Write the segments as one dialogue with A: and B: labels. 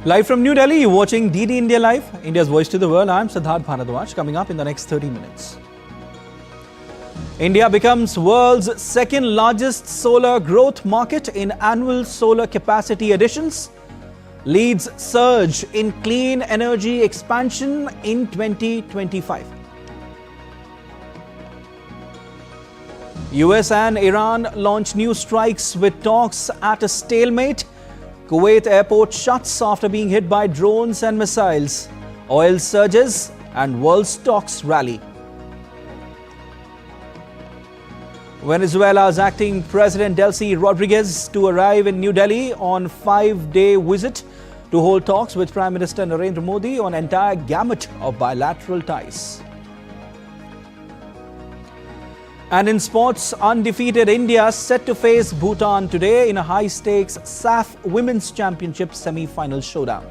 A: Live from New Delhi, you're watching DD India Live, India's voice to the world. I'm Siddharth Bharadwaj. Coming up in the next 30 minutes. India becomes world's second largest solar growth market in annual solar capacity additions. Leads surge in clean energy expansion in 2025. US and Iran launch new strikes with talks at a stalemate. Kuwait airport shuts after being hit by drones and missiles. Oil surges and world stocks rally. Venezuela's acting President Delcy Rodríguez to arrive in New Delhi on 5-day visit to hold talks with Prime Minister Narendra Modi on entire gamut of bilateral ties. And in sports, undefeated India set to face Bhutan today in a high-stakes SAFF Women's Championship semi-final showdown.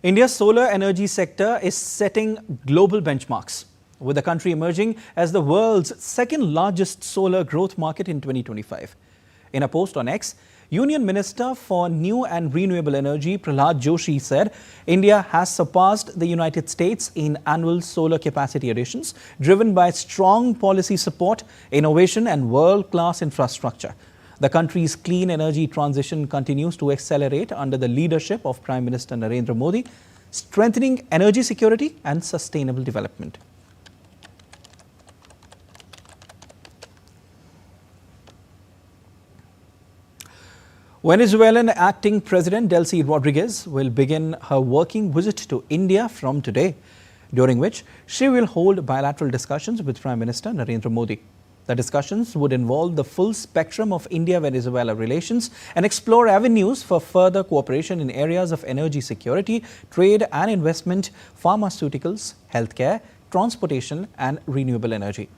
A: India's solar energy sector is setting global benchmarks, with the country emerging as the world's second largest solar growth market in 2025. In a post on X, Union Minister for New and Renewable Energy Prahlad Joshi said India has surpassed the United States in annual solar capacity additions, driven by strong policy support, innovation and world-class infrastructure. The country's clean energy transition continues to accelerate under the leadership of Prime Minister Narendra Modi, strengthening energy security and sustainable development. Venezuelan acting President Delcy Rodríguez will begin her working visit to India from today, during which she will hold bilateral discussions with Prime Minister Narendra Modi. The discussions would involve the full spectrum of India-Venezuela relations and explore avenues for further cooperation in areas of energy security, trade and investment, pharmaceuticals, healthcare, transportation and renewable energy.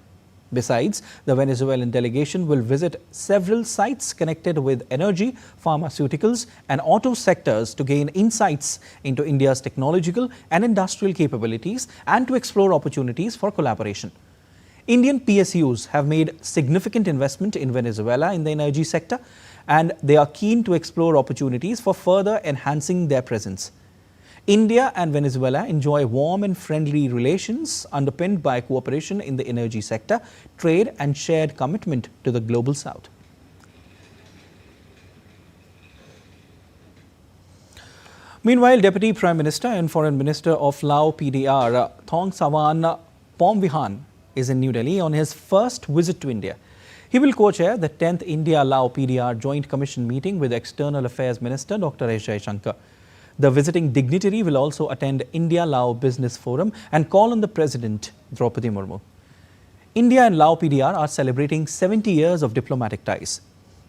A: Besides, the Venezuelan delegation will visit several sites connected with energy, pharmaceuticals and auto sectors to gain insights into India's technological and industrial capabilities and to explore opportunities for collaboration. Indian PSUs have made significant investment in Venezuela in the energy sector, and they are keen to explore opportunities for further enhancing their presence. India and Venezuela enjoy warm and friendly relations underpinned by cooperation in the energy sector, trade and shared commitment to the global south. Meanwhile, Deputy Prime Minister and Foreign Minister of Lao PDR, Thong Savan Pomvihan, is in New Delhi on his first visit to India. He will co-chair the 10th India-Lao PDR Joint Commission meeting with External Affairs Minister Dr. S. Jaishankar. The visiting dignitary will also attend India-Lao Business Forum and call on the President, Draupadi Murmu. India and Lao PDR are celebrating 70 years of diplomatic ties.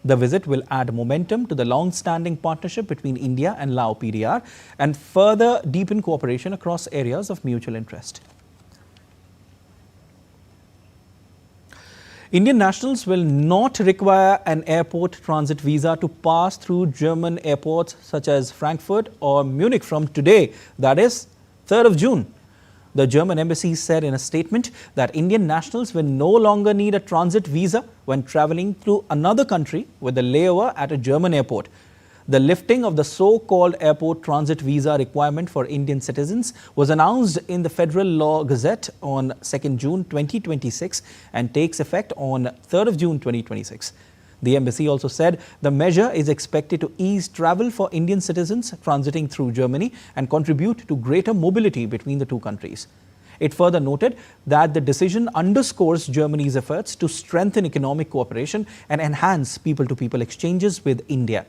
A: The visit will add momentum to the long-standing partnership between India and Lao PDR and further deepen cooperation across areas of mutual interest. Indian nationals will not require an airport transit visa to pass through German airports such as Frankfurt or Munich from today, that is 3rd of June. The German embassy said in a statement that Indian nationals will no longer need a transit visa when travelling to another country with a layover at a German airport. The lifting of the so-called airport transit visa requirement for Indian citizens was announced in the Federal Law Gazette on 2nd June 2026 and takes effect on 3rd of June 2026. The embassy also said the measure is expected to ease travel for Indian citizens transiting through Germany and contribute to greater mobility between the two countries. It further noted that the decision underscores Germany's efforts to strengthen economic cooperation and enhance people-to-people exchanges with India.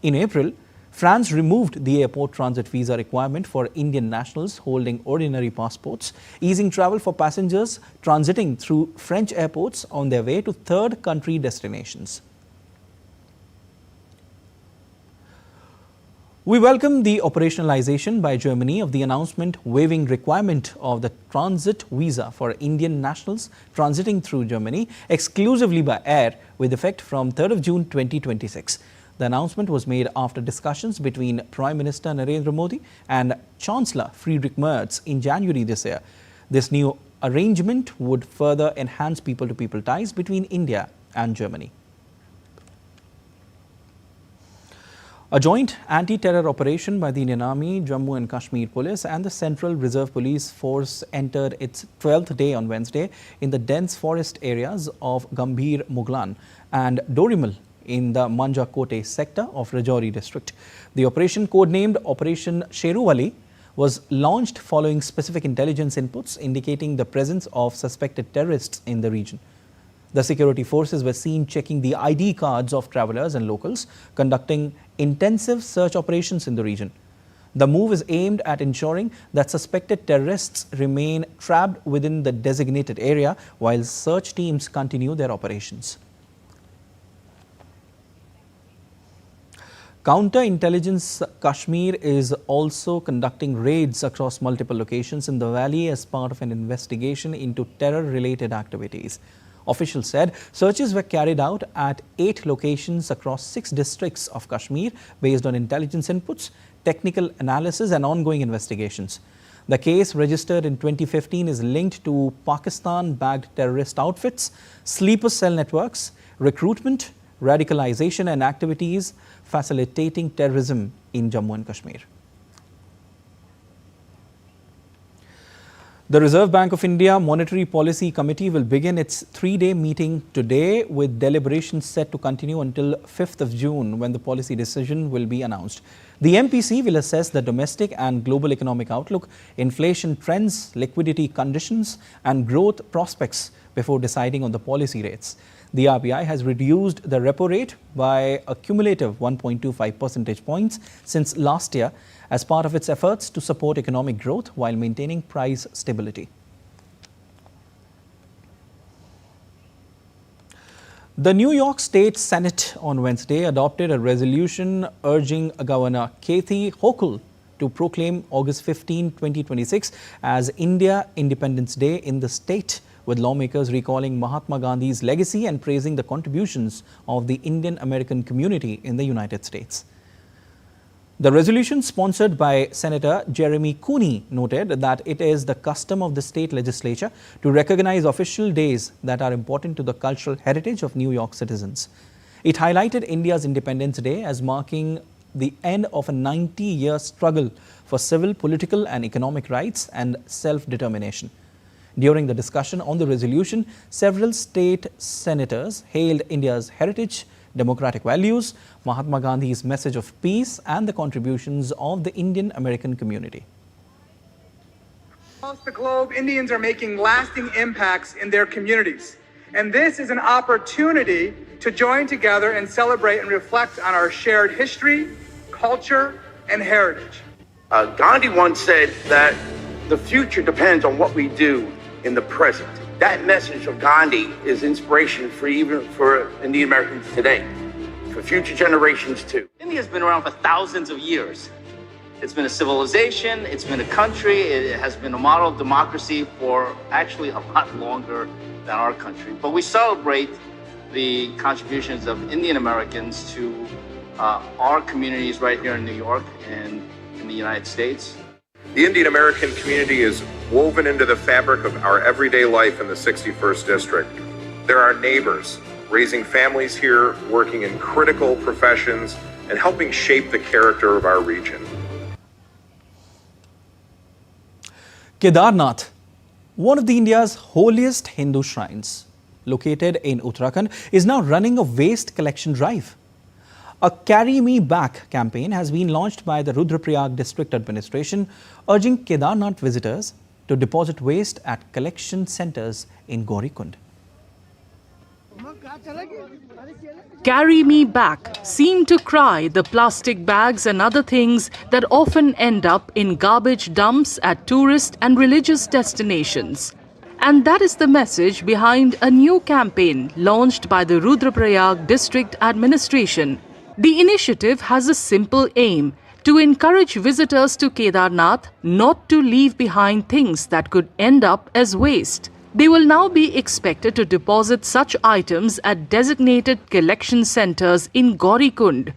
A: In April, France removed the airport transit visa requirement for Indian nationals holding ordinary passports, easing travel for passengers transiting through French airports on their way to third country destinations. We welcome the operationalization by Germany of the announcement waiving requirement of the transit visa for Indian nationals transiting through Germany exclusively by air with effect from 3rd of June 2026. The announcement was made after discussions between Prime Minister Narendra Modi and Chancellor Friedrich Merz in January this year. This new arrangement would further enhance people-to-people ties between India and Germany. A joint anti-terror operation by the Indian Army, Jammu and Kashmir Police and the Central Reserve Police Force entered its 12th day on Wednesday in the dense forest areas of Gambhir Muglan and Dorimal in the Manjakote sector of Rajouri district. The operation, codenamed Operation Sheruvali, was launched following specific intelligence inputs indicating the presence of suspected terrorists in the region. The security forces were seen checking the ID cards of travelers and locals, conducting intensive search operations in the region. The move is aimed at ensuring that suspected terrorists remain trapped within the designated area while search teams continue their operations. Counterintelligence Kashmir is also conducting raids across multiple locations in the valley as part of an investigation into terror-related activities. Officials said searches were carried out at 8 locations across 6 districts of Kashmir based on intelligence inputs, technical analysis and ongoing investigations. The case, registered in 2015, is linked to Pakistan-backed terrorist outfits, sleeper cell networks, recruitment, radicalization and activities facilitating terrorism in Jammu and Kashmir. The Reserve Bank of India Monetary Policy Committee will begin its 3-day meeting today with deliberations set to continue until 5th of June when the policy decision will be announced. The MPC will assess the domestic and global economic outlook, inflation trends, liquidity conditions and growth prospects before deciding on the policy rates. The RBI has reduced the repo rate by a cumulative 1.25 percentage points since last year as part of its efforts to support economic growth while maintaining price stability. The New York State Senate on Wednesday adopted a resolution urging Governor Kathy Hochul to proclaim August 15, 2026 as India Independence Day in the state, with lawmakers recalling Mahatma Gandhi's legacy and praising the contributions of the Indian American community in the United States. The resolution, sponsored by Senator Jeremy Cooney, noted that it is the custom of the state legislature to recognize official days that are important to the cultural heritage of New York citizens. It highlighted India's Independence Day as marking the end of a 90-year struggle for civil, political and economic rights and self-determination. During the discussion on the resolution, several state senators hailed India's heritage, democratic values, Mahatma Gandhi's message of peace and the contributions of the Indian American community.
B: Across the globe, Indians are making lasting impacts in their communities. And this is an opportunity to join together and celebrate and reflect on our shared history, culture, and heritage.
C: Gandhi once said that the future depends on what we do in the present. That message of Gandhi is inspiration for Indian Americans today, for future generations too.
D: India's been around for thousands of years. It's been a civilization, it's been a country, it has been a model of democracy for actually a lot longer than our country. But we celebrate the contributions of Indian Americans to our communities right here in New York and in the United States.
E: The Indian American community is woven into the fabric of our everyday life in the 61st District. They're our neighbors, raising families here, working in critical professions, and helping shape the character of our region.
A: Kedarnath, one of India's holiest Hindu shrines, located in Uttarakhand, is now running a waste collection drive. A Carry Me Back campaign has been launched by the Rudraprayag District Administration, urging Kedarnath visitors to deposit waste at collection centers in Gaurikund.
F: Carry Me Back seem to cry the plastic bags and other things that often end up in garbage dumps at tourist and religious destinations. And that is the message behind a new campaign launched by the Rudraprayag District Administration. The initiative has a simple aim: to encourage visitors to Kedarnath not to leave behind things that could end up as waste. They will now be expected to deposit such items at designated collection centers in Gaurikund.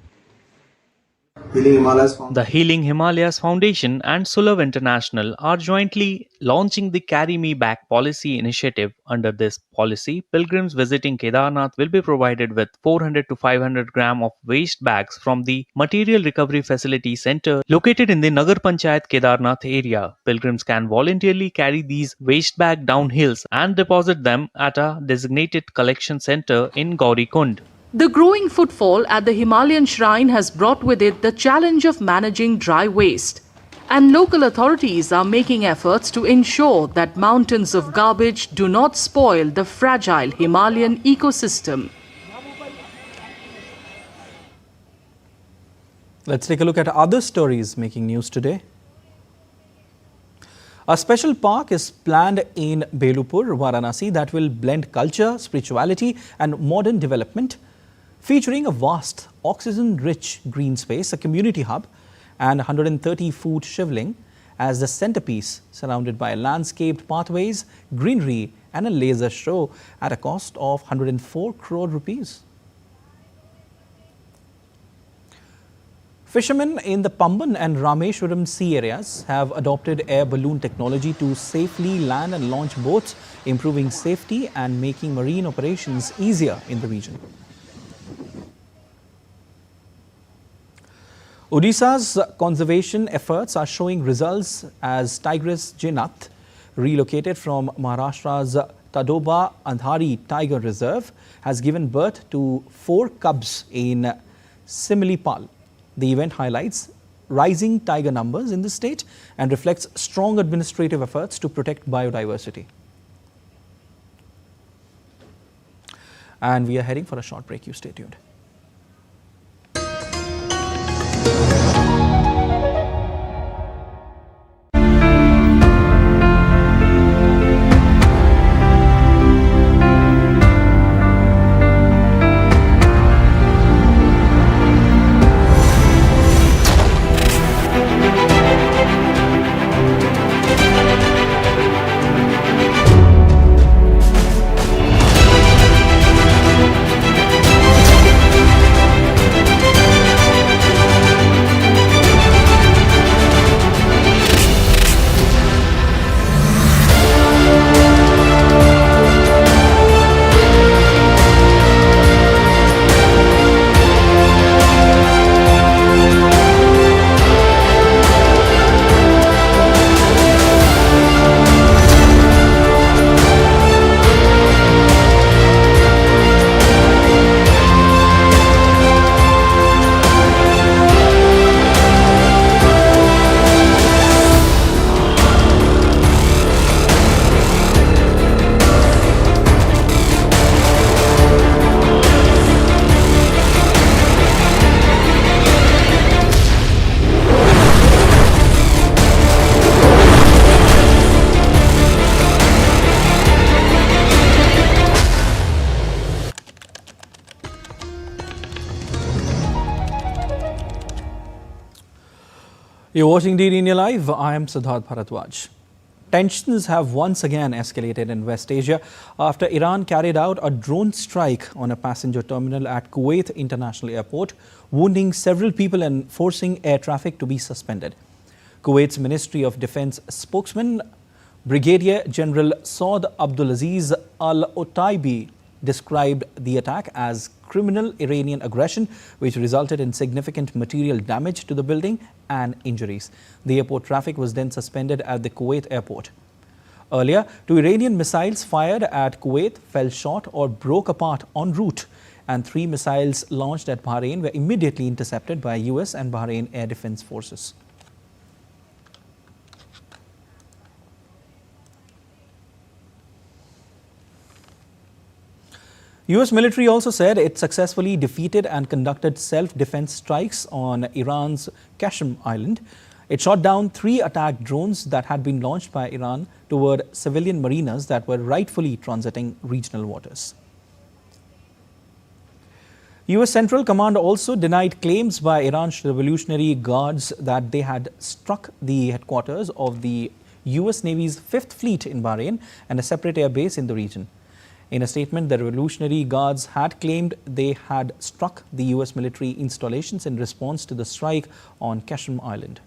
G: The Healing Himalayas Foundation and Sulabh International are jointly launching the Carry Me Back policy initiative. Under this policy, pilgrims visiting Kedarnath will be provided with 400 to 500 gram of waste bags from the Material Recovery Facility Center located in the Nagar Panchayat Kedarnath area. Pilgrims can voluntarily carry these waste bags down hills and deposit them at a designated collection center in Gaurikund.
F: The growing footfall at the Himalayan shrine has brought with it the challenge of managing dry waste. And local authorities are making efforts to ensure that mountains of garbage do not spoil the fragile Himalayan ecosystem.
A: Let's take a look at other stories making news today. A special park is planned in Belupur, Varanasi that will blend culture, spirituality and modern development, featuring a vast, oxygen-rich green space, a community hub and 130-foot shivling as the centerpiece, surrounded by landscaped pathways, greenery and a laser show at a cost of 104 crore rupees. Fishermen in the Pamban and Rameshwaram sea areas have adopted air balloon technology to safely land and launch boats, improving safety and making marine operations easier in the region. Odisha's conservation efforts are showing results as tigress Jinath, relocated from Maharashtra's Tadoba Andhari Tiger Reserve, has given birth to 4 cubs in Similipal. The event highlights rising tiger numbers in the state and reflects strong administrative efforts to protect biodiversity. And we are heading for a short break. You stay tuned. You're watching DD India Live. I am Siddharth Bharadwaj. Tensions have once again escalated in West Asia after Iran carried out a drone strike on a passenger terminal at Kuwait International Airport, wounding several people and forcing air traffic to be suspended. Kuwait's Ministry of Defense spokesman, Brigadier General Saud Abdulaziz Al-Otaibi, described the attack as criminal Iranian aggression, which resulted in significant material damage to the building and injuries. The airport traffic was then suspended at the Kuwait airport. Earlier, 2 Iranian missiles fired at Kuwait fell short or broke apart en route, and 3 missiles launched at Bahrain were immediately intercepted by US and Bahrain air defense forces. US military also said it successfully defeated and conducted self-defense strikes on Iran's Qasem Island. It shot down 3 attack drones that had been launched by Iran toward civilian mariners that were rightfully transiting regional waters. US Central Command also denied claims by Iran's Revolutionary Guards that they had struck the headquarters of the US Navy's 5th Fleet in Bahrain and a separate air base in the region. In a statement, the Revolutionary Guards had claimed they had struck the US military installations in response to the strike on Qasem Island.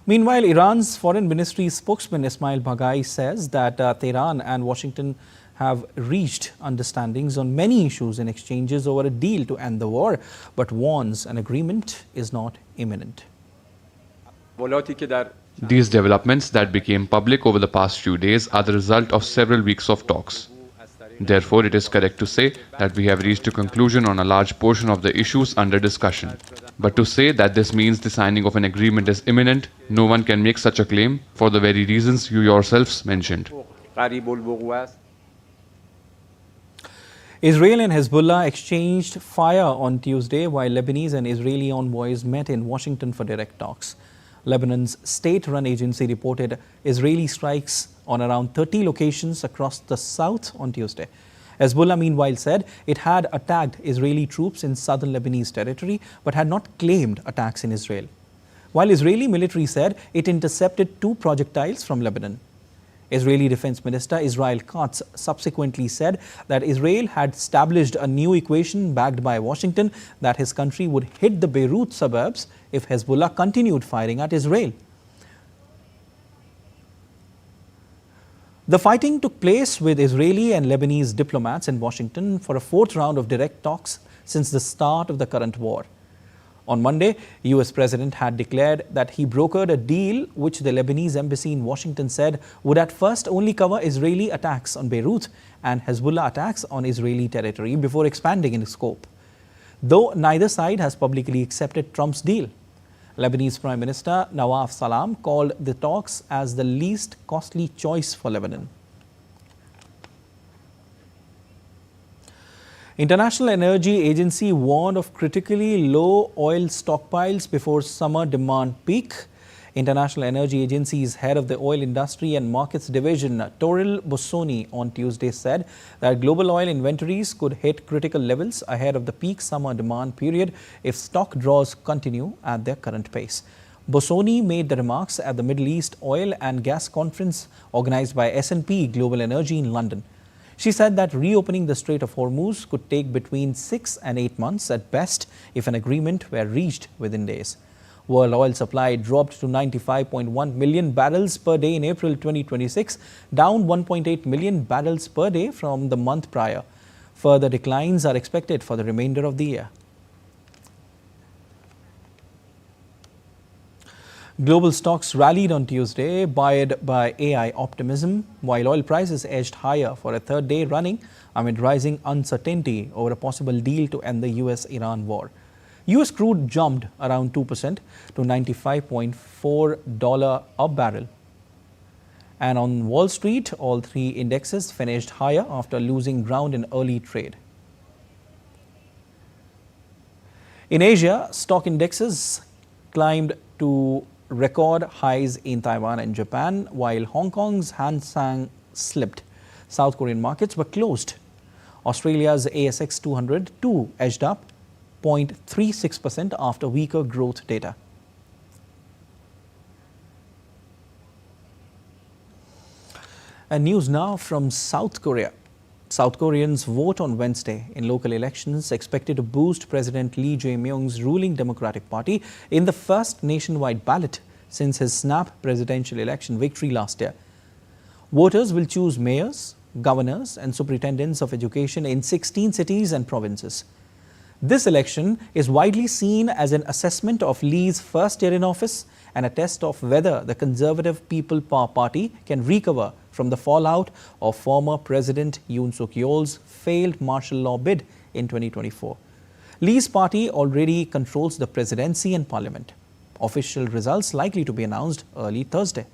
A: Meanwhile, Iran's Foreign Ministry spokesman Ismail Baghai says that Tehran and Washington have reached understandings on many issues in exchanges over a deal to end the war, but warns an agreement is not imminent.
H: These developments that became public over the past few days are the result of several weeks of talks. Therefore, it is correct to say that we have reached a conclusion on a large portion of the issues under discussion. But to say that this means the signing of an agreement is imminent, no one can make such a claim for the very reasons you yourselves mentioned.
A: Israel and Hezbollah exchanged fire on Tuesday while Lebanese and Israeli envoys met in Washington for direct talks. Lebanon's state-run agency reported Israeli strikes on around 30 locations across the south on Tuesday. Hezbollah, meanwhile, said it had attacked Israeli troops in southern Lebanese territory but had not claimed attacks in Israel. While Israeli military said it intercepted 2 projectiles from Lebanon. Israeli Defense Minister Israel Katz subsequently said that Israel had established a new equation backed by Washington that his country would hit the Beirut suburbs if Hezbollah continued firing at Israel. The fighting took place with Israeli and Lebanese diplomats in Washington for a 4th round of direct talks since the start of the current war. On Monday, US President had declared that he brokered a deal which the Lebanese embassy in Washington said would at first only cover Israeli attacks on Beirut and Hezbollah attacks on Israeli territory before expanding in scope. Though neither side has publicly accepted Trump's deal. Lebanese Prime Minister Nawaf Salam called the talks as the least costly choice for Lebanon. International Energy Agency warned of critically low oil stockpiles before summer demand peak. International Energy Agency's head of the Oil Industry and Markets Division, Toril Bossoni, on Tuesday said that global oil inventories could hit critical levels ahead of the peak summer demand period if stock draws continue at their current pace. Bossoni made the remarks at the Middle East Oil and Gas Conference organized by S&P Global Energy in London. She said that reopening the Strait of Hormuz could take between 6 and 8 months at best if an agreement were reached within days. World oil supply dropped to 95.1 million barrels per day in April 2026, down 1.8 million barrels per day from the month prior. Further declines are expected for the remainder of the year. Global stocks rallied on Tuesday, buoyed by AI optimism, while oil prices edged higher for a 3rd day running amid rising uncertainty over a possible deal to end the US-Iran war. US crude jumped around 2% to $95.4 a barrel. And on Wall Street, all 3 indexes finished higher after losing ground in early trade. In Asia, stock indexes climbed to record highs in Taiwan and Japan, while Hong Kong's Hang Seng slipped. South Korean markets were closed. Australia's ASX 200 too edged up 0.36% after weaker growth data. And news now from South Korea. South Koreans vote on Wednesday in local elections expected to boost President Lee Jae-myung's ruling Democratic Party in the first nationwide ballot since his snap presidential election victory last year. Voters will choose mayors, governors and superintendents of education in 16 cities and provinces. This election is widely seen as an assessment of Lee's first year in office and a test of whether the Conservative People Power Party can recover from the fallout of former President Yoon Suk-yeol's failed martial law bid in 2024. Lee's party already controls the presidency and parliament. Official results likely to be announced early Thursday.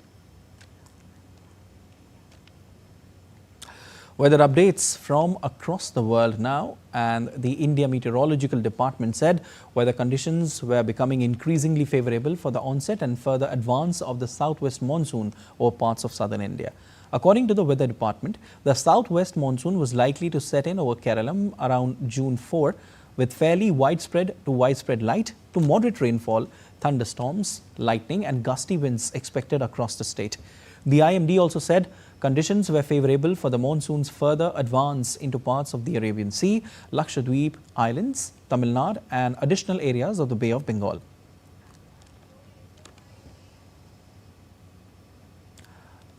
A: Weather updates from across the world now, and the India Meteorological Department said weather conditions were becoming increasingly favorable for the onset and further advance of the southwest monsoon over parts of southern India. According to the Weather Department, the southwest monsoon was likely to set in over Kerala around June 4, with fairly widespread light to moderate rainfall, thunderstorms, lightning and gusty winds expected across the state. The IMD also said conditions were favorable for the monsoon's further advance into parts of the Arabian Sea, Lakshadweep Islands, Tamil Nadu and additional areas of the Bay of Bengal.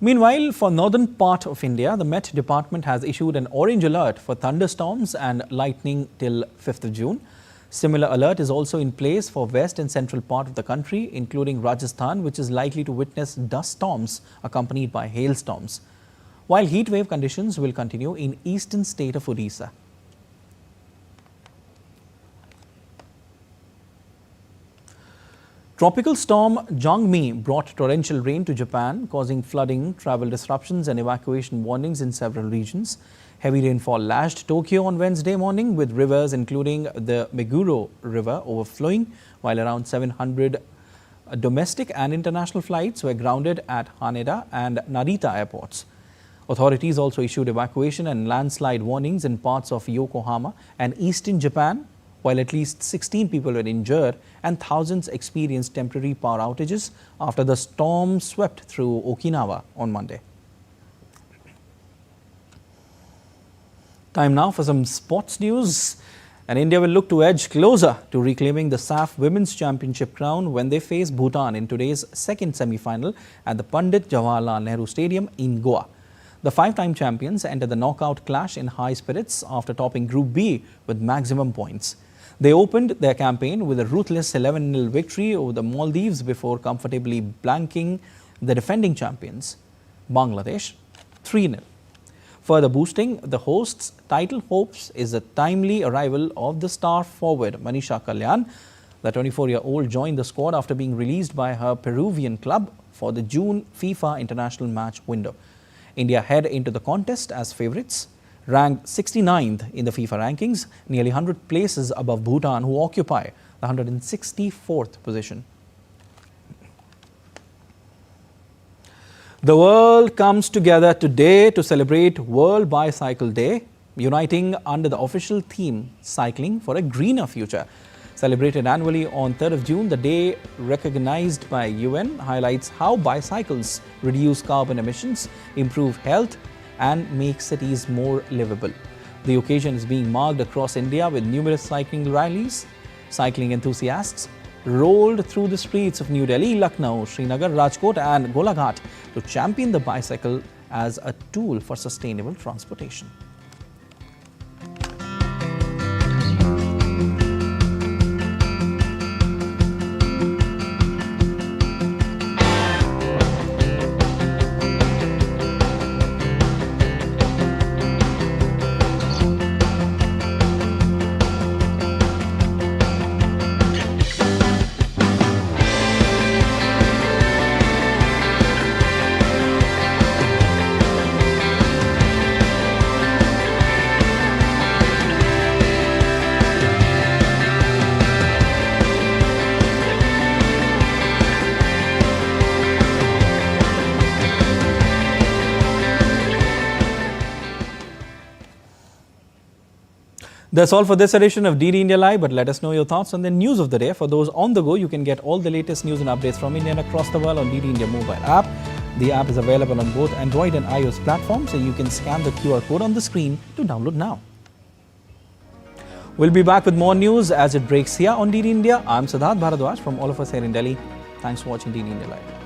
A: Meanwhile, for northern part of India, the Met Department has issued an orange alert for thunderstorms and lightning till 5th of June. Similar alert is also in place for west and central part of the country, including Rajasthan, which is likely to witness dust storms accompanied by hailstorms, while heat wave conditions will continue in eastern state of Odisha. Tropical storm Jangmi brought torrential rain to Japan, causing flooding, travel disruptions and evacuation warnings in several regions. Heavy rainfall lashed Tokyo on Wednesday morning, with rivers including the Meguro River overflowing, while around 700 domestic and international flights were grounded at Haneda and Narita airports. Authorities also issued evacuation and landslide warnings in parts of Yokohama and eastern Japan, while at least 16 people were injured and thousands experienced temporary power outages after the storm swept through Okinawa on Monday. Time now for some sports news. And India will look to edge closer to reclaiming the SAFF Women's Championship crown when they face Bhutan in today's second semi-final at the Pandit Jawaharlal Nehru Stadium in Goa. The five-time champions entered the knockout clash in high spirits after topping Group B with maximum points. They opened their campaign with a ruthless 11-0 victory over the Maldives before comfortably blanking the defending champions, Bangladesh, 3-0. Further boosting the hosts' title hopes is the timely arrival of the star forward Manisha Kalyan. The 24-year-old joined the squad after being released by her Peruvian club for the June FIFA international match window. India head into the contest as favourites, ranked 69th in the FIFA rankings, nearly 100 places above Bhutan, who occupy the 164th position. The world comes together today to celebrate World Bicycle Day, uniting under the official theme, Cycling for a Greener Future. Celebrated annually on 3rd of June, the day, recognized by UN, highlights how bicycles reduce carbon emissions, improve health, and make cities more livable. The occasion is being marked across India with numerous cycling rallies. Cycling enthusiasts rolled through the streets of New Delhi, Lucknow, Srinagar, Rajkot and Golaghat to champion the bicycle as a tool for sustainable transportation. That's all for this edition of DD India Live, but let us know your thoughts on the news of the day. For those on the go, you can get all the latest news and updates from India and across the world on DD India mobile app. The app is available on both Android and iOS platforms, and you can scan the QR code on the screen to download now. We'll be back with more news as it breaks here on DD India. I'm Siddharth Bharadwaj from all of us here in Delhi. Thanks for watching DD India Live.